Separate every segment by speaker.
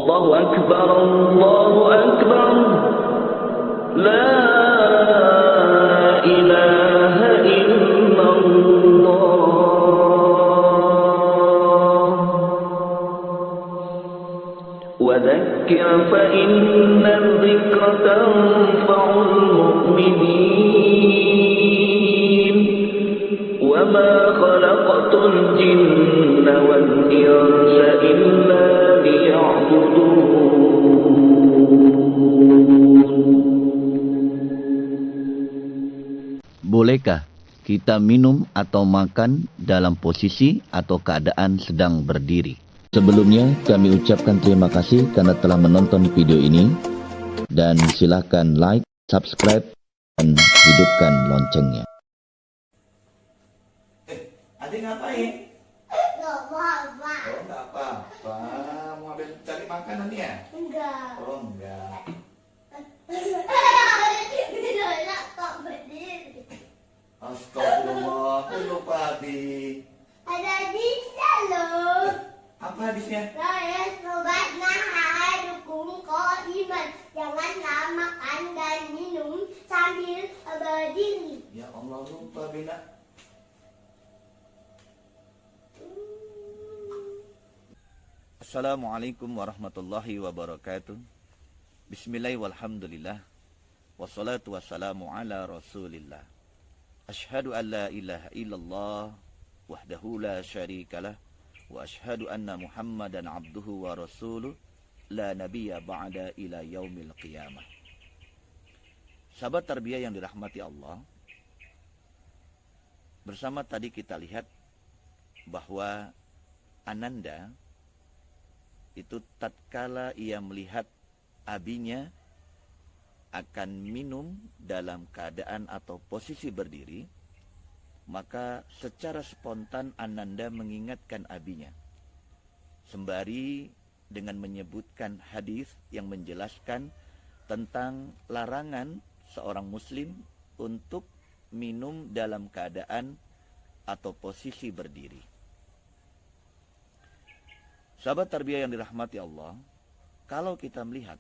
Speaker 1: Allahu Akbar, Allahu Akbar, La ilaha illallah. Wa dhakkir fa inna dhikra tanfa'ul mu'minin. Wa ma khalaqatul jinna wal insa illa
Speaker 2: Bolehkah kita minum atau makan dalam posisi atau keadaan sedang berdiri? Sebelumnya kami ucapkan terima kasih karena telah menonton video ini. Dan silakan like, subscribe, dan hidupkan loncengnya.
Speaker 3: Adik ngapain?
Speaker 4: Nggak apa-apa.
Speaker 3: Oh, nggak apa-apa. Mau ambil cari makanan ya?
Speaker 4: Enggak.
Speaker 3: Oh, enggak.
Speaker 4: Tidak kok berdiri.
Speaker 3: Astagfirullah, aku lupa adik.
Speaker 4: Ada hadisnya loh.
Speaker 3: Apa hadisnya?
Speaker 4: Saya sobat nahadukum qaiman. Janganlah makan dan minum sambil berdiri.
Speaker 3: Ya Allah, lupa Bina. Assalamualaikum warahmatullahi wabarakatuh. Bismillahirrahmanirrahim, walhamdulillah. Wassalatu wassalamu ala rasulillah. Ashhadu an la ilaha illallah wahdahu la syarikalah. Wa ashhadu anna muhammadan abduhu wa rasuluh. La nabiyya ba'da ila yaumil qiyamah. Sahabat tarbiyah yang dirahmati Allah, bersama tadi kita lihat bahwa Ananda itu tatkala ia melihat abinya akan minum dalam keadaan atau posisi berdiri, maka secara spontan Ananda mengingatkan abinya, sembari dengan menyebutkan hadis yang menjelaskan tentang larangan seorang muslim untuk minum dalam keadaan atau posisi berdiri. Sahabat tarbiyah yang dirahmati Allah, kalau kita melihat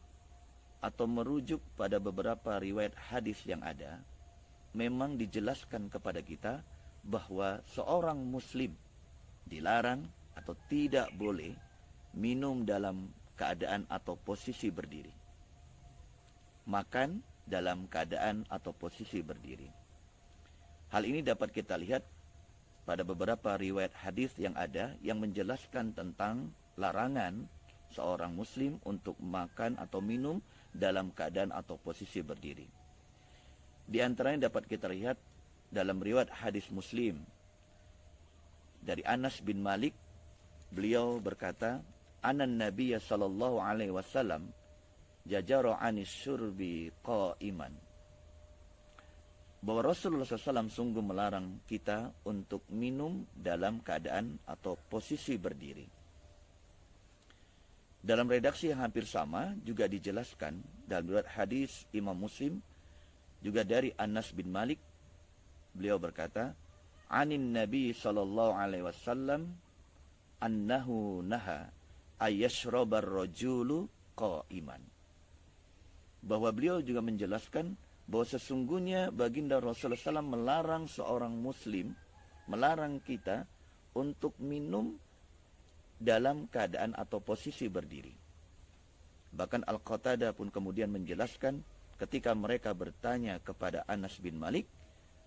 Speaker 3: atau merujuk pada beberapa riwayat hadis yang ada, memang dijelaskan kepada kita bahwa seorang muslim dilarang atau tidak boleh minum dalam keadaan atau posisi berdiri, makan dalam keadaan atau posisi berdiri. Hal ini dapat kita lihat pada beberapa riwayat hadis yang ada yang menjelaskan tentang larangan seorang muslim untuk makan atau minum dalam keadaan atau posisi berdiri. Di antaranya dapat kita lihat dalam riwayat hadis Muslim dari Anas bin Malik, beliau berkata, "Anan Nabiyya sallallahu alaihi wasallam jajara 'anis syurbi qa'iman." Bahwa Rasulullah SAW sungguh melarang kita untuk minum dalam keadaan atau posisi berdiri. Dalam redaksi yang hampir sama juga dijelaskan dalam riwayat hadis Imam Muslim juga dari Anas bin Malik, beliau berkata, "Anin Nabi sallallahu alaihi wasallam annahu naha ayyashrabar rajulu qa'iman." Bahwa beliau juga menjelaskan bahwa sesungguhnya baginda Rasulullah SAW melarang seorang muslim, melarang kita untuk minum dalam keadaan atau posisi berdiri. Bahkan Al-Qatadah pun kemudian menjelaskan ketika mereka bertanya kepada Anas bin Malik,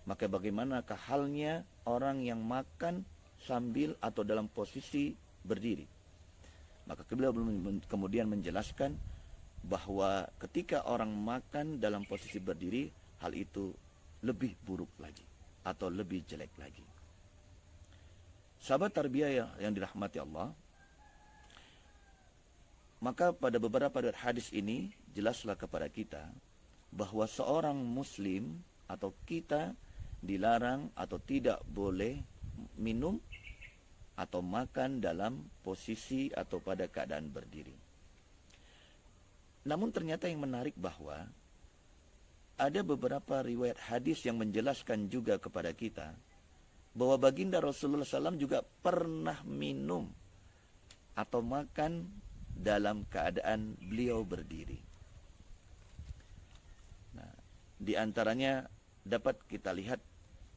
Speaker 3: maka bagaimanakah halnya orang yang makan sambil atau dalam posisi berdiri? Maka beliau kemudian menjelaskan bahwa ketika orang makan dalam posisi berdiri, hal itu lebih buruk lagi atau lebih jelek lagi. Sahabat tarbiyah yang dirahmati Allah, maka pada beberapa riwayat hadis ini jelaslah kepada kita bahwa seorang muslim atau kita dilarang atau tidak boleh minum atau makan dalam posisi atau pada keadaan berdiri. Namun ternyata yang menarik bahwa ada beberapa riwayat hadis yang menjelaskan juga kepada kita bahwa baginda Rasulullah SAW juga pernah minum atau makan dalam keadaan beliau berdiri. Nah, di antaranya dapat kita lihat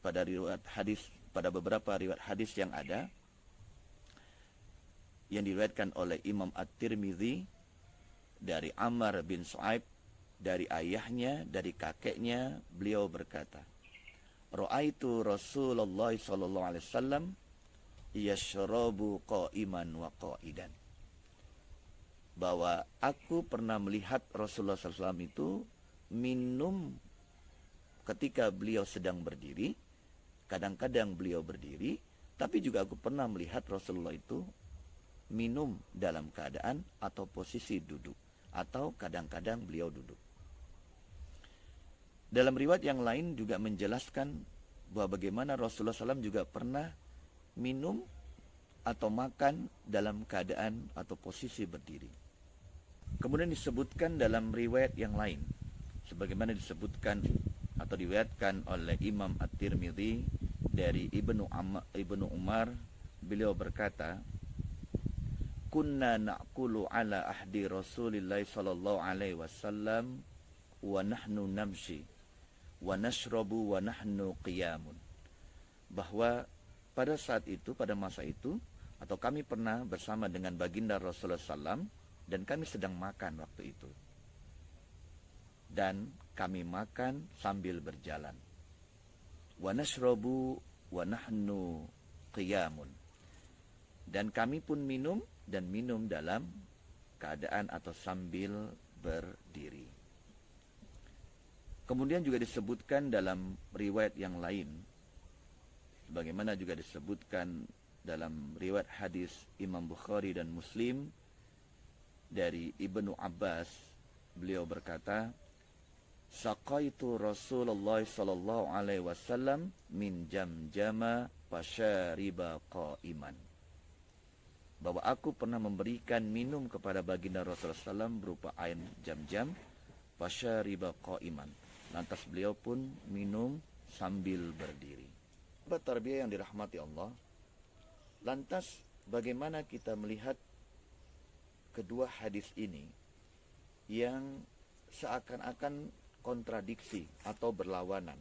Speaker 3: pada riwayat hadis, pada beberapa riwayat hadis yang ada yang diriwayatkan oleh Imam At-Tirmidzi dari Ammar bin Shu'aib, dari ayahnya, dari kakeknya, beliau berkata, Ra'aitu Rasulullah sallallahu alaihi wasallam yashrabu qa'iman wa qa'idan. Bahwa aku pernah melihat Rasulullah SAW itu minum ketika beliau sedang berdiri, kadang-kadang beliau berdiri, tapi juga aku pernah melihat Rasulullah itu minum dalam keadaan atau posisi duduk, atau kadang-kadang beliau duduk. Dalam riwayat yang lain juga menjelaskan bahwa bagaimana Rasulullah SAW juga pernah minum atau makan dalam keadaan atau posisi berdiri. Kemudian disebutkan dalam riwayat yang lain, sebagaimana disebutkan atau diriwayatkan oleh Imam At-Tirmidzi dari Ibnu Umar, beliau berkata, Kunna na'kulu ala ahdi Rasulillah sallallahu alaihi wasallam wa nahnu namshi wa nashrabu wa nahnu qiyamun. Bahwa pada saat itu, pada masa itu, atau kami pernah bersama dengan baginda Rasulullah SAW, dan kami sedang makan waktu itu. Dan kami makan sambil berjalan. Wa nashrabu wa nahnu qiyamun. Dan kami pun minum, dan minum dalam keadaan atau sambil berdiri. Kemudian juga disebutkan dalam riwayat yang lain, sebagaimana juga disebutkan dalam riwayat hadis Imam Bukhari dan Muslim dari Ibnu Abbas, beliau berkata, Saqaitu Rasulullah sallallahu alaihi wasallam min jamjama fasyariba qa'iman. Bahwa aku pernah memberikan minum kepada baginda Rasulullah SAW berupa air jam-jam, fasyariba qa'iman. Lantas beliau pun minum sambil berdiri. Sahabat tarbiyah yang dirahmati Allah, lantas bagaimana kita melihat kedua hadis ini yang seakan-akan kontradiksi atau berlawanan.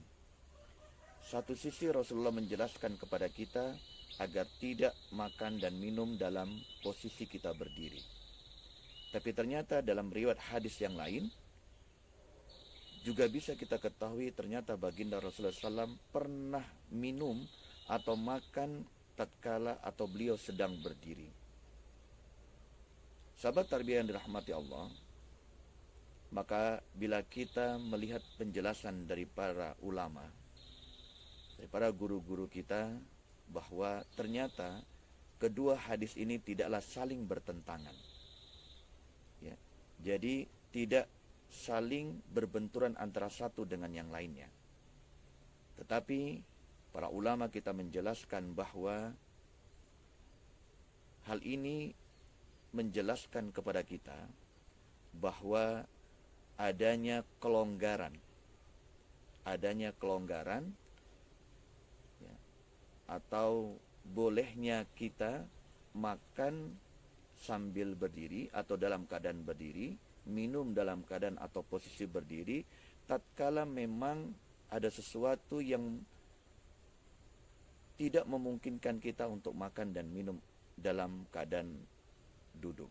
Speaker 3: Satu sisi Rasulullah menjelaskan kepada kita agar tidak makan dan minum dalam posisi kita berdiri. Tapi ternyata dalam riwayat hadis yang lain juga bisa kita ketahui ternyata baginda Rasulullah SAW pernah minum atau makan tatkala atau beliau sedang berdiri. Sahabat tarbiyah yang dirahmati Allah, maka bila kita melihat penjelasan dari para ulama, dari para guru-guru kita, bahwa ternyata kedua hadis ini tidaklah saling bertentangan. Ya, jadi tidak saling berbenturan antara satu dengan yang lainnya. Tetapi para ulama kita menjelaskan bahwa hal ini menjelaskan kepada kita bahwa adanya kelonggaran ya, atau bolehnya kita makan sambil berdiri atau dalam keadaan berdiri, minum dalam keadaan atau posisi berdiri, tatkala memang ada sesuatu yang tidak memungkinkan kita untuk makan dan minum dalam keadaan duduk.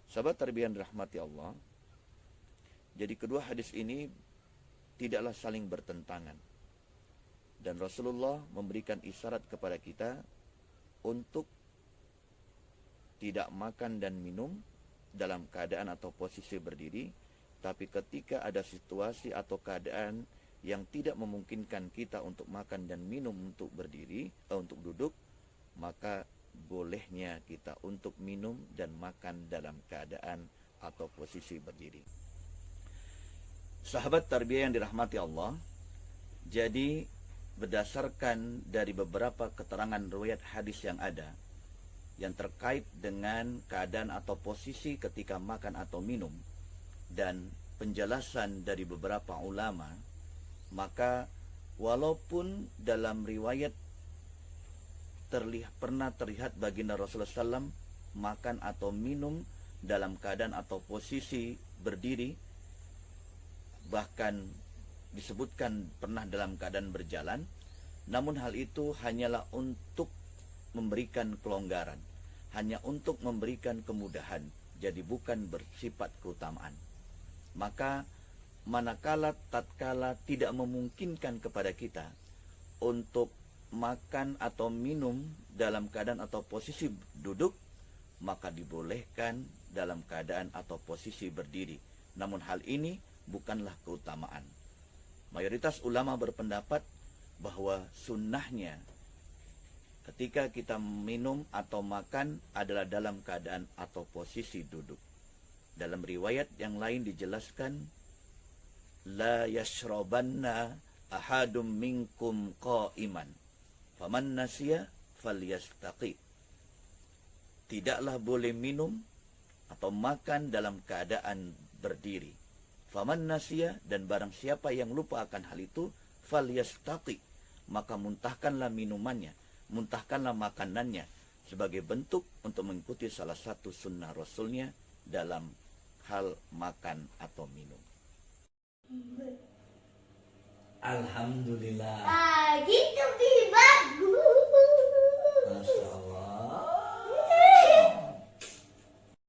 Speaker 3: Sahabat tarbiyah yang dirahmati Allah, jadi kedua hadis ini tidaklah saling bertentangan. Dan Rasulullah memberikan isyarat kepada kita untuk tidak makan dan minum dalam keadaan atau posisi berdiri, tapi ketika ada situasi atau keadaan yang tidak memungkinkan kita untuk makan dan minum untuk berdiri, untuk duduk, maka bolehnya kita untuk minum dan makan dalam keadaan atau posisi berdiri. Sahabat tarbiyah yang dirahmati Allah, jadi berdasarkan dari beberapa keterangan riwayat hadis yang ada yang terkait dengan keadaan atau posisi ketika makan atau minum dan penjelasan dari beberapa ulama, maka walaupun dalam riwayat pernah terlihat baginda Rasulullah SAW makan atau minum dalam keadaan atau posisi berdiri, bahkan disebutkan pernah dalam keadaan berjalan, namun hal itu hanyalah untuk memberikan kelonggaran, hanya untuk memberikan kemudahan, jadi bukan bersifat keutamaan. Maka manakala tatkala tidak memungkinkan kepada kita untuk makan atau minum dalam keadaan atau posisi duduk, maka dibolehkan dalam keadaan atau posisi berdiri. Namun hal ini bukanlah keutamaan. Mayoritas ulama berpendapat bahwa sunnahnya ketika kita minum atau makan adalah dalam keadaan atau posisi duduk. Dalam riwayat yang lain dijelaskan, la yashrabanna ahadum minkum qa'iman, faman nasiya falyastaqi. Tidaklah boleh minum atau makan dalam keadaan berdiri. Faman nasiya, dan barang siapa yang lupa akan hal itu, falyastaqi, maka muntahkanlah minumannya, muntahkanlah makanannya, sebagai bentuk untuk mengikuti salah satu sunnah Rasulnya dalam hal makan atau minum.
Speaker 5: Alhamdulillah.
Speaker 4: Pagi